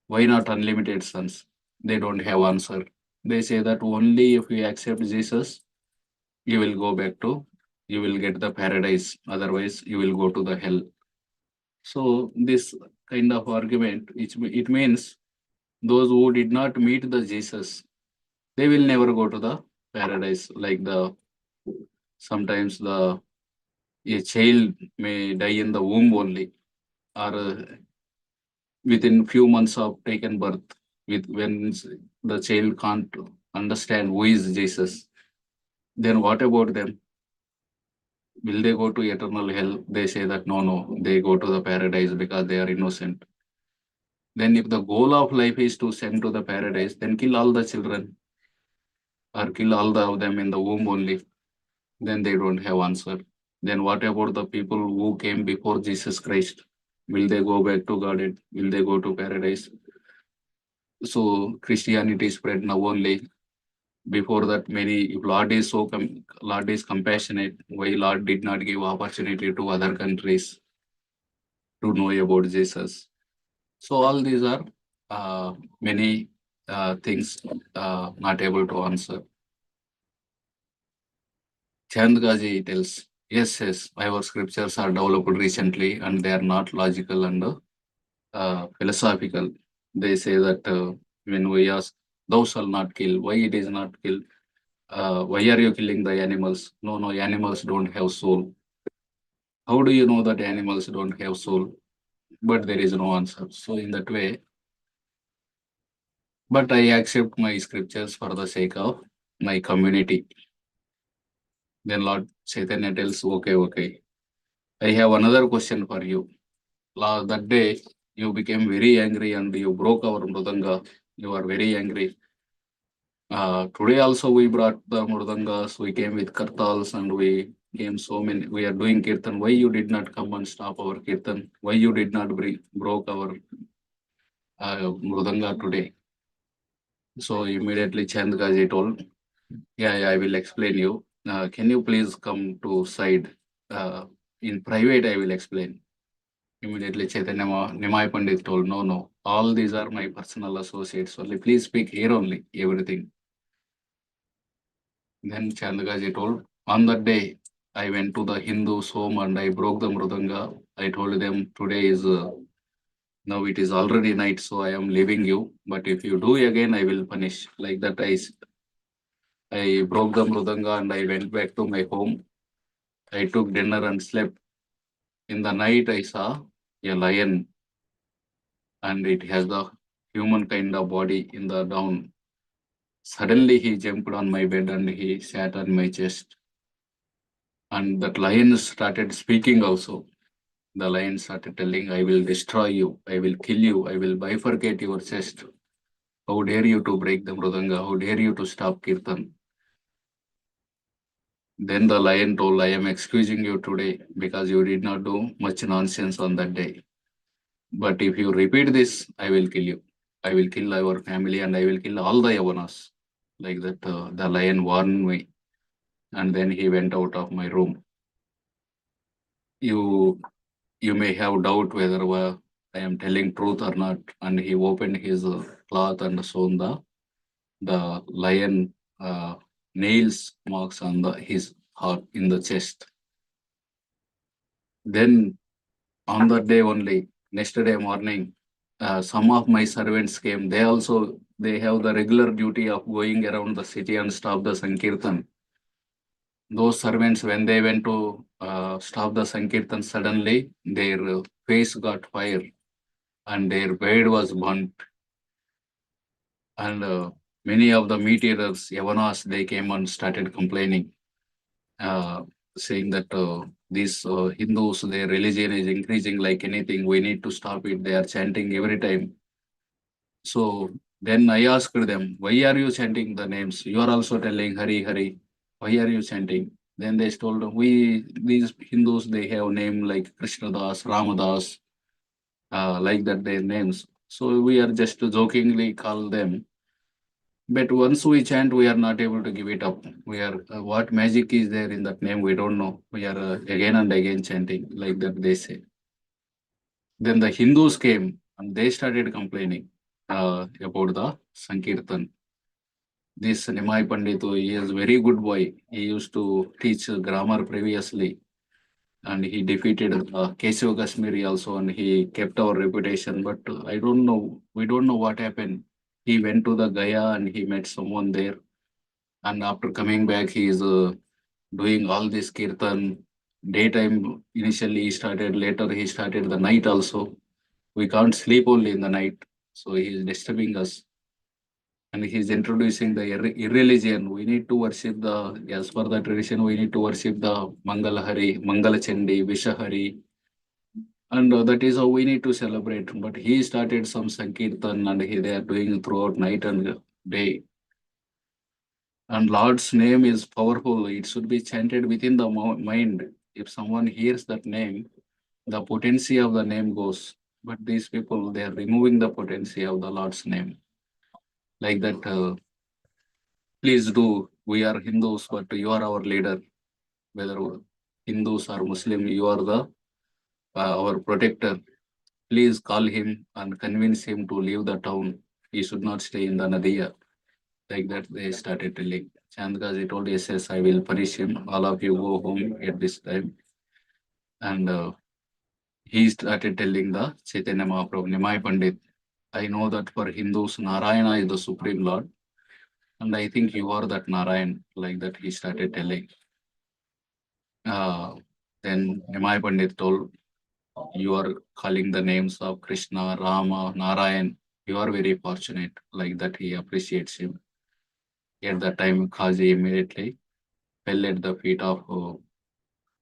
Why not unlimited sons? They don't have answer. They say that only if you accept Jesus, you will go back to, you will get the paradise. Otherwise, you will go to the hell. So this kind of argument, it means those who did not meet the Jesus, they will never go to the paradise. Like sometimes a child may die in the womb only, or within few months of taken birth, when the child can't understand who is Jesus, then what about them? Will they go to eternal hell? They say that no, they go to the paradise because they are innocent. Then if the goal of life is to send to the paradise, then kill all the children or kill all of them in the womb only. Then they don't have answer. Then what about the people who came before Jesus Christ? Will they go back to God? Will they go to paradise? So Christianity spread now only. Before that, if Lord is Lord is compassionate, why Lord did not give opportunity to other countries to know about Jesus? So all these are many things not able to answer. Chandkaji tells, yes, our scriptures are developed recently and they are not logical and philosophical. They say that when we ask, thou shalt not kill, why it is not kill? why are you killing the animals? No, no, animals don't have soul. How do you know that animals don't have soul? But there is no answer. So in that way, but I accept my scriptures for the sake of my community. Then Lord Chaitanya tells, okay, okay. I have another question for you. That day, you became very angry and you broke our mridanga. You are very angry. Today also we brought the mridangas. We came with kartals and we came so many. We are doing kirtan. Why you did not come and stop our kirtan? Why you did not broke our mridanga today? So immediately Chandkaji told, yeah, I will explain you. Can you please come to side? In private, I will explain. Immediately Chaitanya Nimai Pandit told, no, all these are my personal associates only. Please speak here only, everything. Then Chandkaji told, on that day, I went to the Hindu's home and I broke the mridanga. I told them, today is, now it is already night, so I am leaving you. But if you do again, I will punish. Like that, I broke the mridanga and I went back to my home. I took dinner and slept. In the night, I saw a lion and it has the human kind of body in the down. Suddenly, he jumped on my bed and he sat on my chest. And that lion started speaking also. The lion started telling, I will destroy you, I will kill you, I will bifurcate your chest. How dare you to break the mridanga? How dare you to stop kirtan? Then the lion told, I am excusing you today because you did not do much nonsense on that day. But if you repeat this, I will kill you. I will kill our family and I will kill all the Yavanas. Like that, the lion warned me. And then he went out of my room. You may have doubt whether I am telling truth or not. And he opened his cloth and shown the lion nails marks on his heart in the chest. Then on that day only, next day morning, some of my servants came. They have the regular duty of going around the city and stop the Sankirtan. Those servants, when they went to stop the Sankirtan, suddenly their face got fire and their bed was burnt. And many of the meat eaters, Yavanas, they came and started complaining, saying that these Hindus, their religion is increasing like anything. We need to stop it. They are chanting every time. So then I asked them, why are you chanting the names? You are also telling Hari, Hari. Why are you chanting? Then they told, these Hindus, they have name like Krishna Das, Ramadas, like that their names. So we are just jokingly call them. But once we chant, we are not able to give it up. We are, what magic is there in that name? We don't know. We are again and again chanting like that they say. Then the Hindus came and they started complaining about the Sankirtan. This Nimai Pandit, he is very good boy. He used to teach grammar previously and he defeated Keshav Kashmiri also and he kept our reputation. But I don't know, we don't know what happened. He went to the Gaya and he met someone there. And after coming back, he is doing all this kirtan. Daytime, initially he started, later he started the night also. We can't sleep only in the night. So he is disturbing us. And he is introducing the irreligion. We need to worship as per the tradition, we need to worship the Mangalahari, Mangalachandi, Vishahari. And that is how we need to celebrate. But he started some Sankirtan and they are doing throughout night and day. And Lord's name is powerful. It should be chanted within the mind. If someone hears that name, the potency of the name goes. But these people, they are removing the potency of the Lord's name. Like that, please do. We are Hindus, but you are our leader. Whether Hindus or Muslim, you are our protector. Please call him and convince him to leave the town. He should not stay in the Nadiya. Like that, they started telling. Chandkaji told, yes, I will punish him. All of you go home at this time. And he started telling the Chaitanya Mahaprabhu, Nimai Pandit, I know that for Hindus, Narayana is the Supreme Lord. And I think you are that Narayan, like that he started telling. Then Nimai Pandit told, you are calling the names of Krishna, Rama, Narayan. You are very fortunate, like that he appreciates him. At that time, Khaji immediately fell at the feet of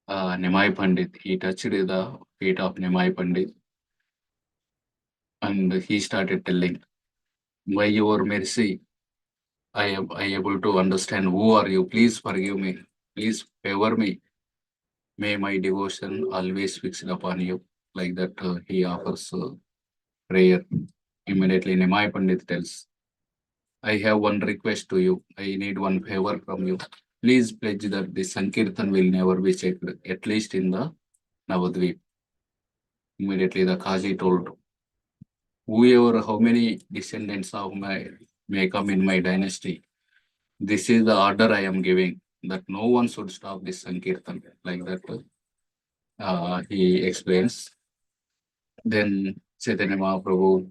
Nimai Pandit. He touched the feet of Nimai Pandit and he started telling, by your mercy, I am able to understand who are you. Please forgive me. Please favor me. May my devotion always fixed upon you. Like that, he offers prayer. Immediately, Nimai Pandit tells, I have one request to you. I need one favor from you. Please pledge that the Sankirtan will never be checked, at least in the Navadvip. Immediately, the Kaji told, whoever, how many descendants of my may come in my dynasty, this is the order I am giving, that no one should stop this Sankirtan. Like that, he explains. Then Chaitanya Mahaprabhu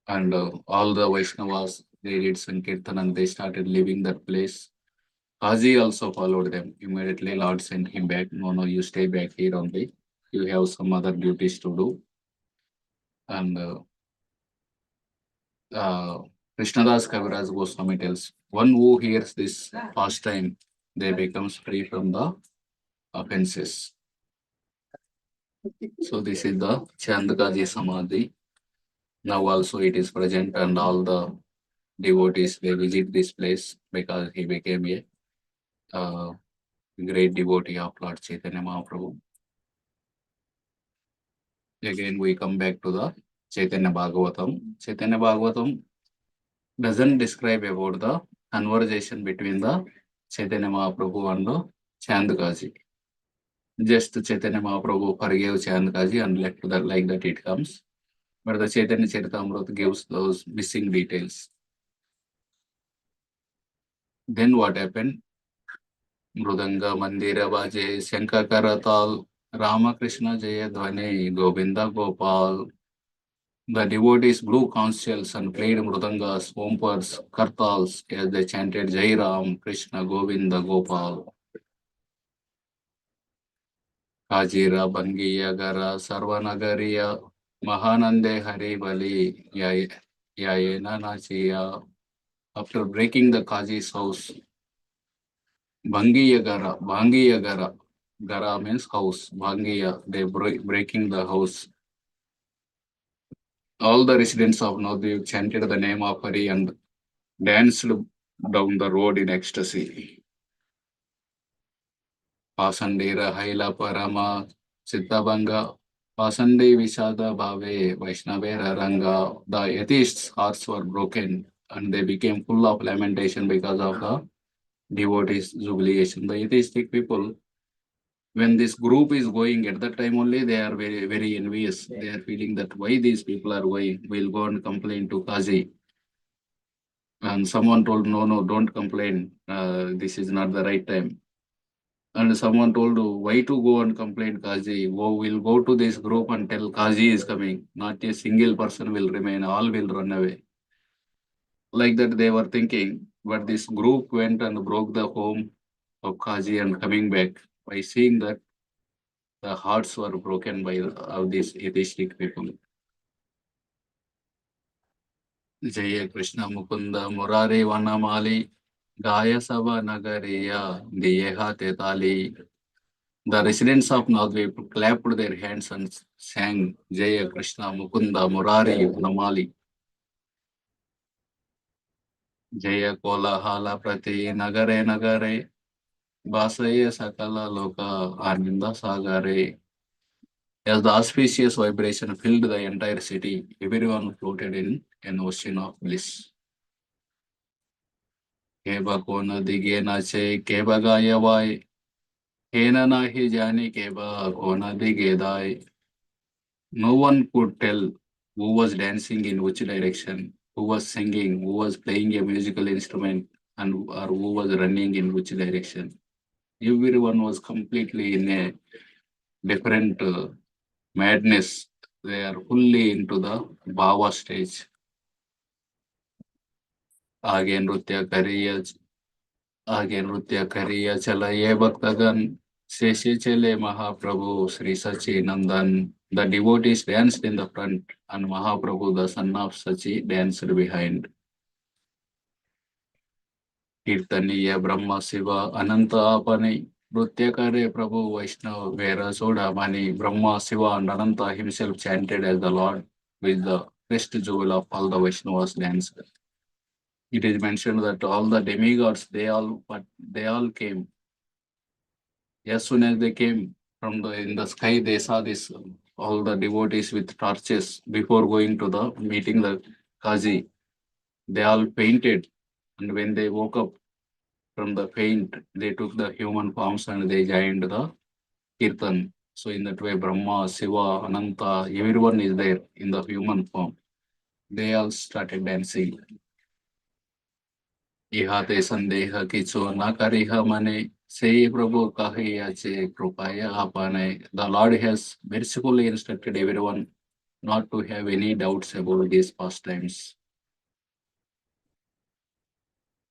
and all the Vaishnavas, they did Sankirtan and they started leaving that place. Kaji also followed them. Immediately, Lord sent him back. No, you stay back here only. You have some other duties to do. And Krishnadas Kaviraj Goswami tells, one who hears this pastime, they becomes free from the offenses. So this is the Chandkaji Samadhi. Now also it is present and all the devotees, they visit this place because he became a great devotee of Lord Chaitanya Mahaprabhu. Again, we come back to the Chaitanya Bhagavatam. Chaitanya Bhagavatam doesn't describe about the conversation between the Chaitanya Mahaprabhu and the Chandkaji. Just Chaitanya Mahaprabhu forgave Chandkaji and left that like that it comes. But the Chaitanya Charitamrita gives those missing details. Then what happened? Mrudanga Mandira Baje, Shankha Karatal, Ramakrishna Jaya Dhvani, Govinda Gopal. The devotees blew conch shells and played mrudangas, ompars, kartals as they chanted Jai Ram, Krishna, Govinda, Gopal. Kajira, Bangiya, Gara, Sarvanagariya, Mahanande, Hari Bali, Yayena Nachiya. After breaking the Kaji's house, Bangiya Gara, Gara means house, Bangiya, they breaking the house. All the residents of Navadvip chanted the name of Hari and danced down the road in ecstasy. Pasandira Haila Parama Siddhabanga Pasandi Vishada Bhave Vaishnavera Ranga. The atheists' hearts were broken and they became full of lamentation because of the devotees' jubilation. The atheistic people, when this group is going at that time only, they are very, very envious. They are feeling that why these people are going, we'll go and complain to Kaji. And someone told, no, don't complain. This is not the right time. And someone told, why to go and complain Kaji? We'll go to this group and tell Kaji is coming. Not a single person will remain. All will run away. Like that they were thinking. But this group went and broke the home of Kaji and coming back. By seeing that, the hearts were broken by of these atheistic people. Jaya Krishna Mukunda Murari Vanamali Gaya Sabha Nagariya Diyeha Tetali. The residents of Navadvip clapped their hands and sang Jaya Krishna Mukunda Murari Vanamali. Jaya Kola Hala Prati Nagare Nagare Basaya Sakala Loka Ananda Sagare. As the auspicious vibration filled the entire city, everyone floated in an ocean of bliss. Keba Kona Dige Nache Keba Gayavai Hena Nahi Jani Keba Kona Dige Dai. No one could tell who was dancing in which direction, who was singing, who was playing a musical instrument, and or who was running in which direction. Everyone was completely in a different madness. They are fully into the Bhava stage. आगे नृत्य करिया चला ये भक्तगण शेषे चले Mahaprabhu Sri Sachi Nandan. The devotees danced in the front and Mahaprabhu, the son of Sachi, danced behind. Kirtaniya Brahma Shiva Ananta Apani Nritya Kare Prabhu Vaishnava Vera Sodamani. Brahma Shiva and Ananta himself chanted as the Lord with the best jewel of all the Vaishnavas danced. It is mentioned that all the demigods they all came. As soon as they came from in the sky, they saw this all the devotees with torches before going to the meeting the Kazi. They all fainted, and when they woke up from the faint, they took the human forms and they joined the kirtan. So in that way, Brahma, Shiva, Ananta, everyone is there in the human form. They all started dancing. इहाते संदेह किचो न करिह मने say Prabhu kahiyache krupaya apane. The Lord has mercifully instructed everyone not to have any doubts about these pastimes.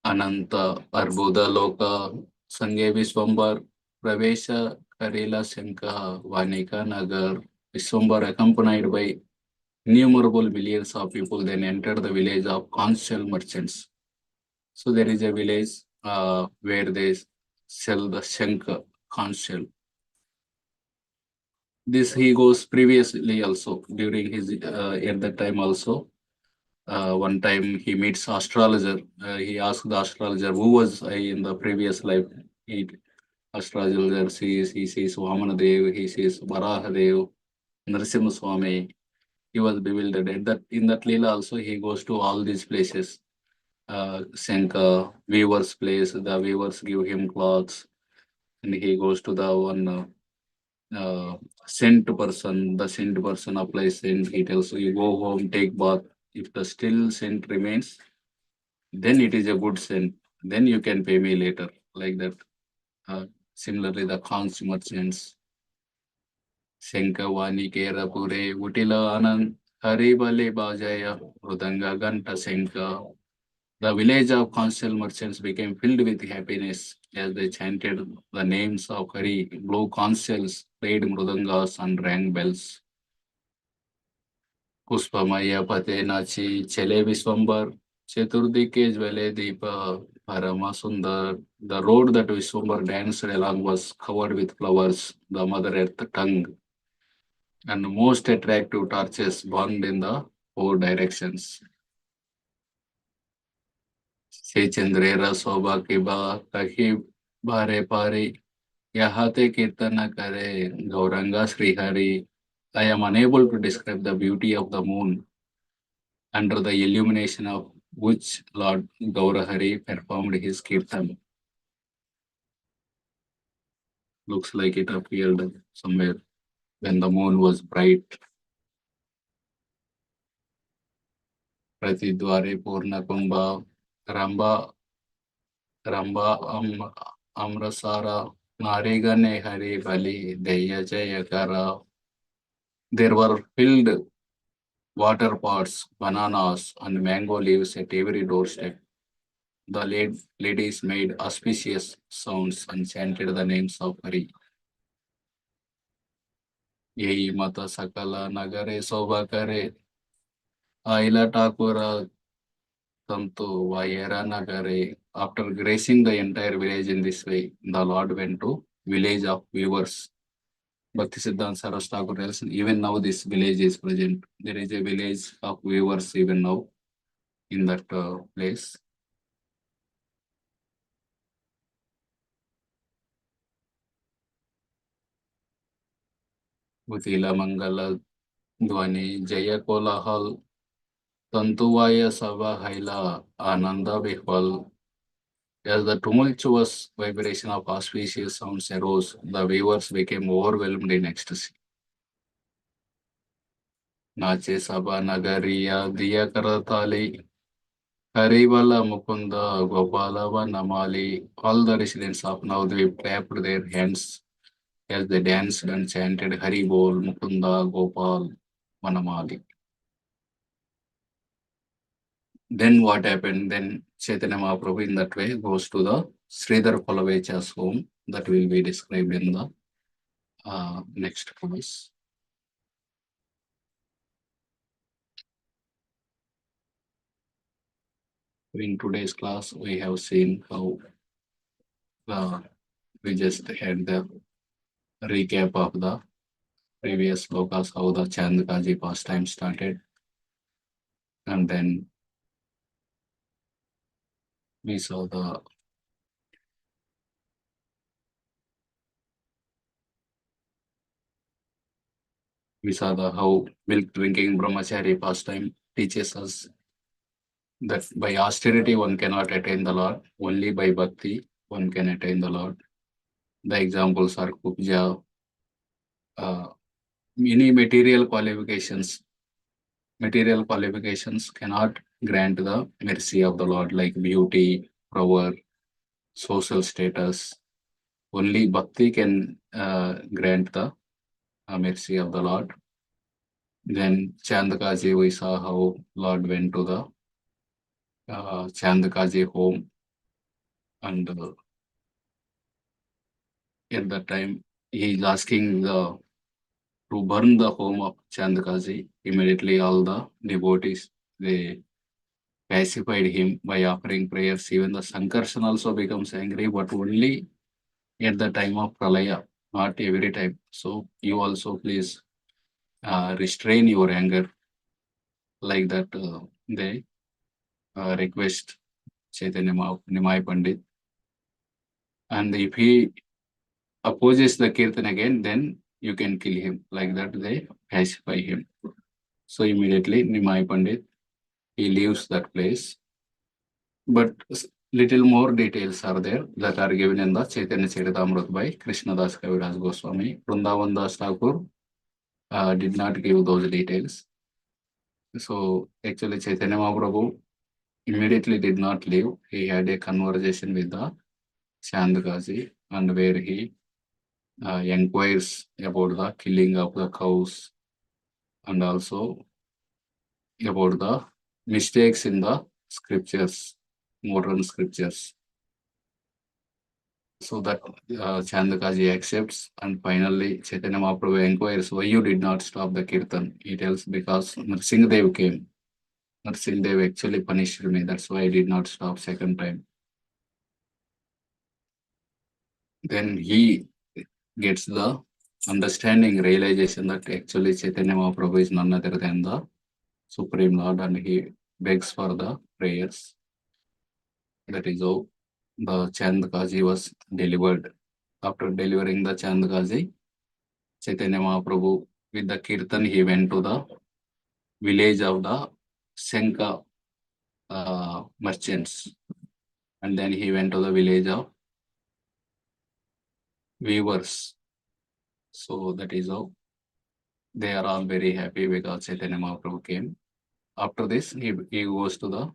Ananta Arbuda Loka Sange Viswambar Pravesha Karela Shanka Vanika Nagar. Viswambar accompanied by innumerable millions of people then entered the village of conch merchants. So there is a village where they sell the Shanka conch shell. This he goes previously also during his at that time also. One time he meets astrologer. He asked the astrologer who was I in the previous life. He astrologer he sees Vamanadev, he sees Varahadev, Narasimha Swami. He was bewildered. At that in that Leela also he goes to all these places. Shanka, weaver's place. The weavers give him clothes, and he goes to the one. Scent person, the scent person applies scent. He tells you go home, take bath. If the still scent remains, then it is a good scent. Then you can pay me later. Like that. Similarly, the conch merchants. Shankavani Kera Pure, Utila Anand, Haribale Bajaya, Rudanga Ganta Shanka. The village of conch merchants became filled with happiness as they chanted the names of Hari, blew conch shells, played mrudangas, and rang bells. Puspamaya Pate Nachi, Chele Viswambar, Cheturdike Jwale Deepa, Parama Sundar. The road that Viswambar danced along was covered with flowers, the Mother Earth tongue, and most attractive torches burned in the four directions. Se Chandrera Soba Kiba, Kahi Bare Pari, Yahate Kirtana Kare, Gauranga Srihari. I am unable to describe the beauty of the moon under the illumination of which Lord Gaurahari performed his kirtan. Looks like it appeared somewhere when the moon was bright. Pratidware Purna Kumbha, Ramba Amrasara, Narigane Hari Bali, Deya Jayakara. There were filled water pots, bananas, and mango leaves at every doorstep. The ladies made auspicious sounds and chanted the names of Hari. Yehi Mata Sakala Nagare Sobakare, Aila Takura Tantu Vayera Nagare. After gracing the entire village in this way, the Lord went to village of weavers. Bhakti Siddhanta Saraswati Thakur tells, even now this village is present. There is a village of weavers even now in that place. Utila Mangala Dwani Jaya Kolahal Tantuvaya Sava Haila Ananda Vihval. As the tumultuous vibration of auspicious sounds arose, the weavers became overwhelmed in ecstasy. Nache Sabha Nagariya Diya Karatali Harivala Mukunda Gopalava Namali. All the residents of Navadvip clapped their hands as they danced and chanted Haribol Mukunda Gopal Vanamali. Then what happened? Then Chaitanya Mahaprabhu in that way goes to the Sridhar Palavecha's home. That will be described in the next class. In today's class, we have seen how we just had the recap of the previous slokas, how the Chandkaji pastime started. And then we saw the how milk drinking brahmachari pastime teaches us that by austerity one cannot attain the Lord, only by bhakti one can attain the Lord. The examples are kubja, many material qualifications cannot grant the mercy of the Lord, like beauty, power, social status. Only bhakti can grant the mercy of the Lord. Then Chandkaji, we saw how Lord went to the Chandkaji home, and at that time he is asking to burn the home of Chandkaji. Immediately all the devotees, they pacified him by offering prayers. Even the Sankarshan also becomes angry, but only at the time of Pralaya, not every time. So you also please restrain your anger. Like that, they request Chaitanya Nimai Pandit. And if he opposes the Kirtan again, then you can kill him. Like that, they pacify him. So immediately Nimai Pandit, he leaves that place. But little more details are there that are given in the Chaitanya Charitamrita by Krishnadas Kaviraj Goswami. Vrindavan Das Thakur did not give those details. So actually Chaitanya Mahaprabhu immediately did not leave. He had a conversation with the Chandkaji, and where he inquires about the killing of the cows and also about the mistakes in the scriptures, modern scriptures. So that Chandkaji accepts, and finally Chaitanya Mahaprabhu inquires why you did not stop the Kirtan. He tells, because Nrsimhadev came. Nrsimhadev actually punished me, that's why I did not stop second time. Then he gets the understanding, realization that actually Chaitanya Mahaprabhu is none other than the Supreme Lord, and he begs for the prayers. That is how the Chandkaji was delivered. After delivering the Chandkaji, Chaitanya Mahaprabhu with the Kirtan, he went to the village of the Senka merchants, and then he went to the village of weavers. So that is how they are all very happy because Chaitanya Mahaprabhu came. After this, he goes to the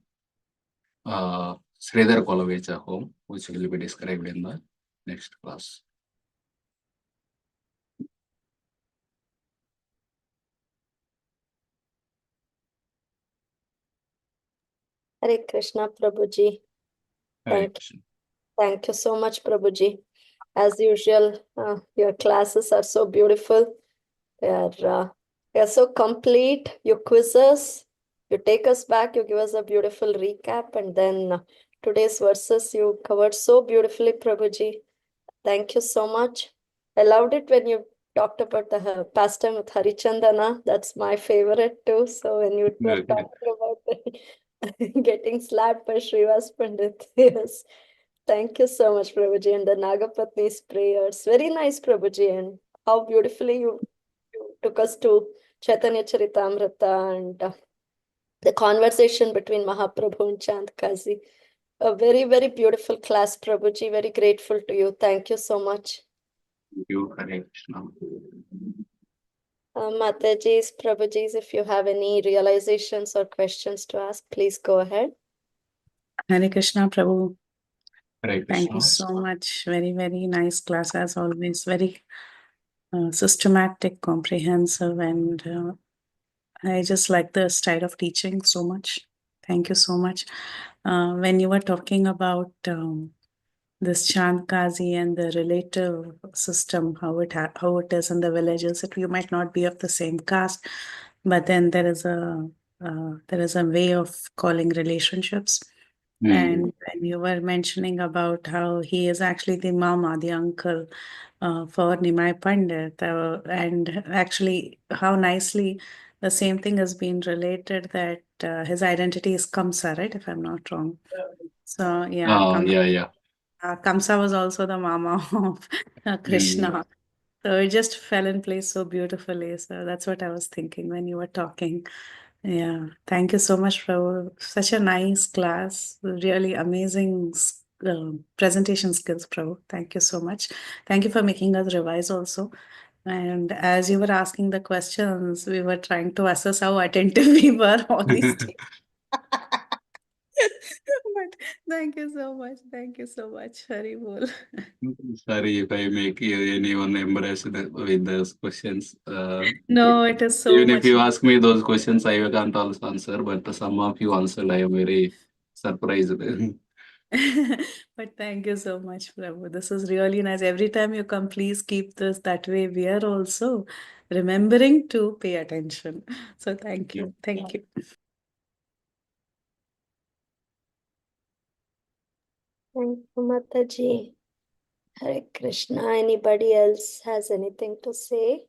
Sridhar Palavecha home, which will be described in the next class. Hare Krishna, Prabhuji. Thank you so much, Prabhuji. As usual, your classes are so beautiful. They are so complete. Your quizzes, you take us back, you give us a beautiful recap, and then today's verses you covered so beautifully, Prabhuji. Thank you so much. I loved it when you talked about the pastime with Harichandana. That's my favorite too. So when you were talking about getting slapped by Srivas Pandit, yes. Thank you so much, Prabhuji. And the Nagapatni's prayers. Very nice, Prabhuji. And how beautifully you took us to Chaitanya Charitamrita and the conversation between Mahaprabhu and Chandkaji. A very, very beautiful class, Prabhuji. Very grateful to you. Thank you so much. Thank you, Hare Krishna. Mataji's, Prabhuji's, if you have any realizations or questions to ask, please go ahead. Hare Krishna, Prabhu. Hare Thank you Krishna. so much. Very, very nice class as always. Very systematic, comprehensive, and I just like the style of teaching so much. Thank you so much. When you were talking about this Chandkaji and the relative system, how it is in the villages, that you might not be of the same caste, but then there is a way of calling relationships. And when you were mentioning about how he is actually the mama, the uncle for Nimai Pandit, and actually how nicely the same thing has been related, that his identity is Kamsa, right? If I'm not wrong. So yeah, Kamsa was also the mama of Krishna. So it just fell in place so beautifully. So that's what I was thinking when you were talking. Yeah, thank you so much, Prabhu. Such a nice class. Really amazing presentation skills, Prabhu. Thank you so much. Thank you for making us revise also. And as you were asking the questions, we were trying to assess how attentive we were all these days. But thank you so much. Thank you so much. Hari Bol. Sorry if I make anyone embarrassed with those questions. No, it is so Even much. if you ask me those questions, I can't also answer, but some of you answered, I am very surprised. But thank you so much, Prabhu. This is really nice. Every time you come, please keep this that way. We are also remembering to pay attention. So thank you. Thank you. Thank you, Mataji. Hare Krishna. Anybody else has anything to say?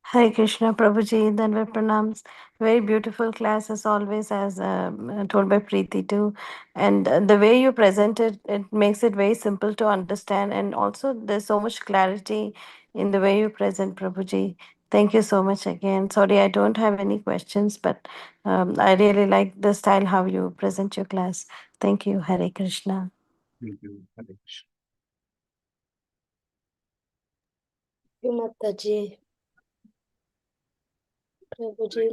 Hare Krishna, Prabhuji, Dandavat Pranams. Very beautiful class as always, as told by Preeti too. And the way you present it, it makes it very simple to understand. And also there's so much clarity in the way you present, Prabhuji. Thank you so much again. Sorry, I don't have any questions, but I really like the style how you present your class. Thank you, Hare Krishna. Thank you. Hare Krishna. Mataji. Prabhuji,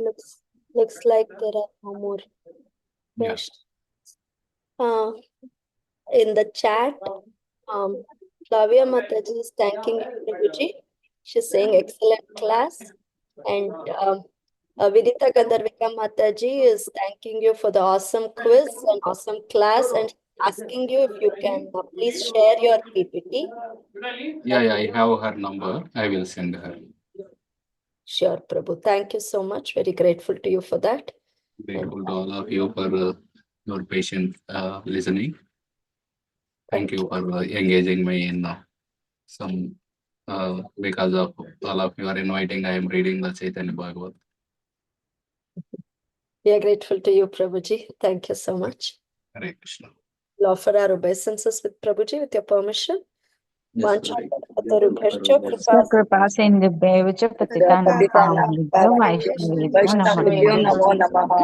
looks like there are no more questions. In the chat, Flavia Mataji is thanking you, Prabhuji. She's saying excellent class. And Vidita Gandharvika Mataji is thanking you for the awesome quiz and awesome class, and asking you if you can please share your PPT. Yeah, I have her number. I will send her. Sure, Prabhu. Thank you so much. Very grateful to you for that. Grateful to all of you for your patient listening. Thank you for engaging me in some because of all of you are inviting. I am reading the Chaitanya Bhagavad. We are grateful to you, Prabhuji. Thank you so much. Hare Krishna. We'll offer our obeisances with Prabhuji, with your permission. Yes, Kripa Sindhubhyo Cha Patitanam Pavanebhyo Vaishnavebhyo Namo Namaha.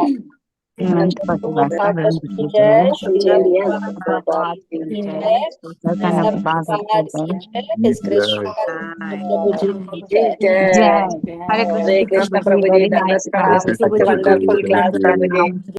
Jai Shri Prabhupada ki jai. Chaitanya Srila Bhagavad Prabhupada ki ki jai. His Grace Prabhuji ki jai. jai. Hare Krishna Prabhuji, very nice class. Prabhuji, Such a wonderful beautiful class, Prabhuji. pronoun.